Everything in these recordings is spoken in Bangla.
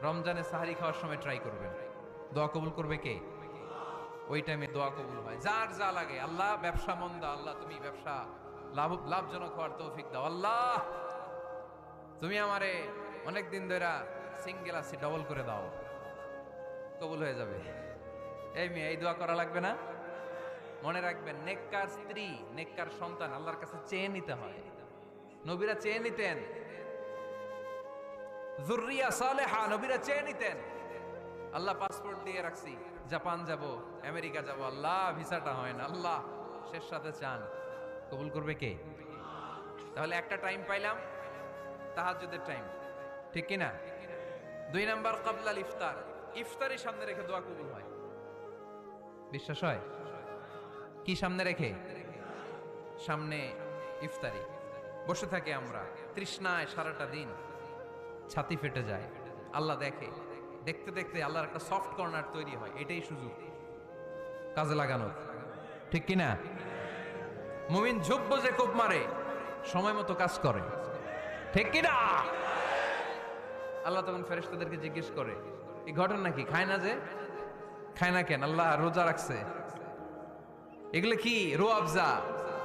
রমজানে সাহারি খাওয়ার সময় ট্রাই করবেন, দোয়া কবুল করবে কে? ওই টাইমে দোয়া কবুল হয়। যার যা লাগে, আল্লাহ ব্যবসা মন্দা, আল্লাহ তুমি ব্যবসা লাভজনক হওয়ার তৌফিক দাও, আল্লাহ তুমি আমারে অনেকদিন ধরে সিঙ্গেল আছি ডবল করে দাও, কবুল হয়ে যাবে। এই মেয়ে, এই দোয়া করা লাগবে না? মনে রাখবেন, নেককার স্ত্রী, নেককার সন্তান আল্লাহর কাছে চেয়ে নিতে হয়। নবীরা চেয়ে নিতেন, যুররিয়া সালেহা নবীরা চেয়ে নিতেন। আল্লাহ পাসপোর্ট দিয়ে রাখছি, জাপান যাব, আমেরিকা যাব, আল্লাহ ভিসাটা হয় না, আল্লাহ শেষ সাথে চান, কবুল করবে কে? তাহলে একটা টাইম পাইলাম, তাহাজ্জুদের টাইম, ঠিক কি না? 2 নাম্বার ক্বাবলাল ইফতার, ইফতারি সামনে রেখে দোয়া কবুল হয়। বিশ্বাস হয়? কি সামনে রেখে? সামনে ইফতারি। বসে থাকি আমরা তৃষ্ণায় সারাটা দিন, ছাতি ফেটে যায়, আল্লাহ দেখে, দেখতে দেখতে আল্লাহর একটা সফট কর্নার তৈরি হয়। এটাই সুযোগ কাজে লাগানোর, ঠিক কিনা? মুমিন ঝুব্ব যে কোপ মারে, সময় মতো কাজ করে, ঠিক কিনা? আল্লাহ তখন ফেরেশতাদেরকে জিজ্ঞেস করে, এই ঘটনা কি? খায় না যে? খায় না কেন? আল্লাহ রোজা রাখছে। এগুলো কি? রোয়াবজা,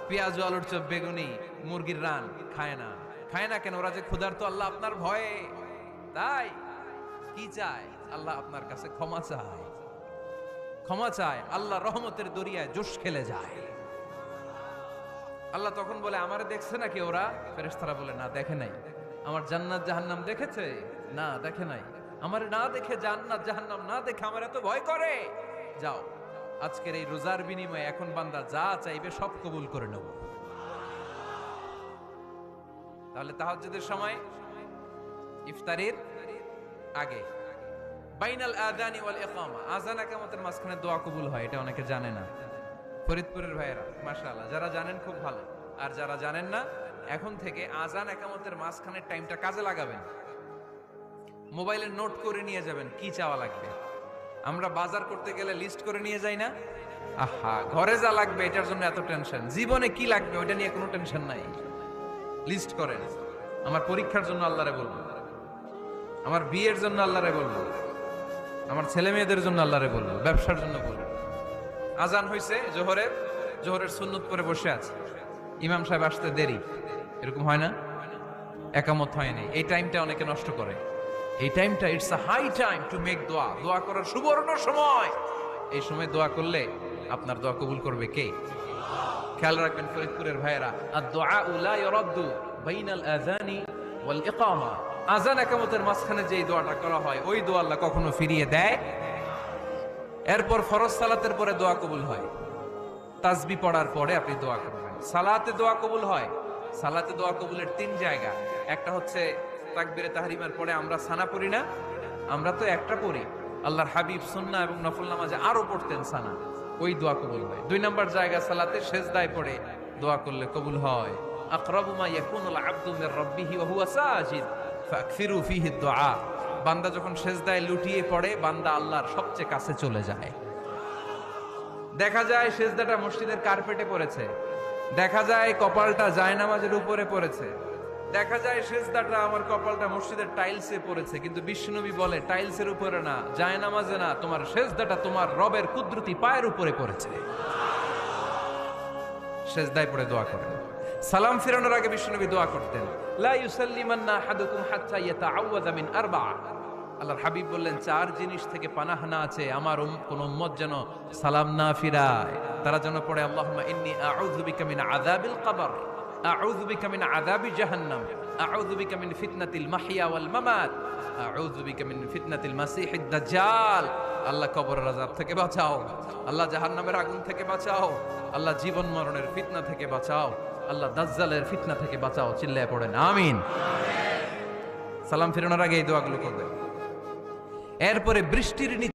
পেঁয়াজ, আলুর চপ, বেগুনি, মুরগির রান খায় না। খায় না কেন? ওরা যে ক্ষুধার্ত, আল্লাহ আপনার ভয়ে। তাই কি চায়? আল্লাহ আপনার কাছে ক্ষমা চায়, ক্ষমা চায়। আল্লাহ রহমতের দরিয়ায় জোশ খেলে যায়। আল্লাহ তখন বলে, আমারে দেখছে নাকি ওরা? ফেরেশতারা বলে, না দেখে নাই। আমার জান্নাত জাহান্নাম দেখেছে? না দেখে নাই। আমারে না দেখে, জান্নাত জাহান্নাম না দেখে আমার এত ভয় করে। যাও, আজকের এই রোজার বিনিময়ে এখন বান্দা যা চাইবে সব কবুল করে নেব। তাহলে তাহাজ্জুদের সময় ইফতারির আগে, বাইনাল আযানি ওয়াল ইকামা, আযান ইকামতের মাঝখানে দোয়া কবুল হয়। এটা অনেকে জানে না। ফরিদপুরের ভাইয়েরা মাশাআল্লাহ, যারা জানেন খুব ভালো, আর যারা জানেন না, এখন থেকে আযান ইকামতের মাঝখানের টাইমটা কাজে লাগাবেন। মোবাইলে নোট করে নিয়ে যাবেন কি চাওয়া লাগবে। আমরা বাজার করতে গেলে লিস্ট করে নিয়ে যাই না? আহা, ঘরে যা লাগবে এটার জন্য এত টেনশন, জীবনে কি লাগবে ওইটা নিয়ে কোনো টেনশন নাই। লিস্ট করেন। আমার পরীক্ষার জন্য আল্লাহরে বলবো, আমার বিয়ের জন্য আল্লাহরে বলবো, আমার ছেলে মেয়েদের জন্য আল্লাহরে বলবো, ব্যবসার জন্য বলবো। আজান হয়েছে জোহরের সুন্নত করে বসে আছে, ইমাম সাহেব আসতে দেরি, এরকম হয় না? একামত হয়নি, এই টাইমটা অনেকে নষ্ট করে। এই টাইমটা, it's a high time to make দোয়া, দোয়া করার সুবর্ণ সময়। এই সময় দোয়া করলে আপনার দোয়া কবুল করবে কে? খেয়াল রাখবেন ফরিদপুরের ভাইয়েরা, আদ-দুআউ লা ইউরাদ্দু বাইনাল আযানি ওয়াল ইকামা, আযান ইকামতের মাঝখানে যেই দোয়াটা করা হয় ওই দোয়া আল্লাহ কখনো ফিরিয়ে দেয়। এরপর ফরজ সালাতের পরে দোয়া কবুল হয়, তাসবিহ পড়ার পরে আপনি দোয়া করবেন। সালাতে দোয়া কবুল হয়, সালাতে দোয়া কবুলের 3 জায়গা। একটা হচ্ছে তাকবীরে তাহরিমের পরে আমরা সানা পড়ি না, আমরা তো একটা পড়ি, আল্লাহর হাবিব সুন্নাহ এবং নফল নামাজে আরো পড়তেন সানা, ওই দোয়া কবুল হয়। 2 নম্বর জায়গা, সালাতে সেজদায় পড়ে দোয়া করলে কবুল হয়। আকরাবু মা ইয়াকুনুল আবদু মির রাব্বিহি ওয়া হুয়া সাজিদ ফাকসিরু ফীহি দুআ, বান্দা যখন সেজদায় লুটিয়ে পড়ে, বান্দা আল্লাহর সবচেয়ে কাছে চলে যায়। দেখা যায় সেজদাটা মসজিদের কার্পেটে পড়েছে, দেখা যায় কপালটা জায়নামাজের উপরে পড়েছে, দেখা যায় সেজদাটা, আমার কপালটা মসজিদের টাইলসে পড়েছে, কিন্তু বিশ্বনবী বলে টাইলসের উপরে না, জায়নামাজে না, তোমার সেজদাটা তোমার রবের কুদরতি পায়ের উপরে পড়েছে। সেজদায় পড়ে দোয়া করেন। সালাম ফিরানোর আগে বিশ্বনবী দোয়া করতেন, লা ইউসাল্লিমান্না আহাদুকুম হাত্তা ইয়াতাআওয়াযা মিন আরবা। আল্লাহর হাবিব বললেন, 4 জিনিস থেকে পানাহ না আছে আমার কোন উম্মত যেন সালাম না ফিরায়। তারা যেন পড়ে, আল্লাহুম্মা ইন্নী আউযু বিকা মিন আযাবিল কবর, আউযু বিকা মিন আযাবি জাহান্নাম, আউযু বিকা মিন ফিতনাতিল মাহইয়া ওয়াল মামাত, আউযু বিকা মিন ফিতনাতিল মাসিহিদ দাজ্জাল। আল্লাহ কবরের আযাব থেকে বাঁচাও, আল্লাহ জাহান্নামের আগুন থেকে বাঁচাও, আল্লাহ জীবন মরণের ফিতনা থেকে বাঁচাও, আল্লাহ দাজ্জালের ফিতনা থেকে বাঁচাও। চিল্লায়ে পড়েন আমিন। সালাম ফিরানোর আগে এই দোয়াগুলো করবেন। এরপরে বৃষ্টির নিচে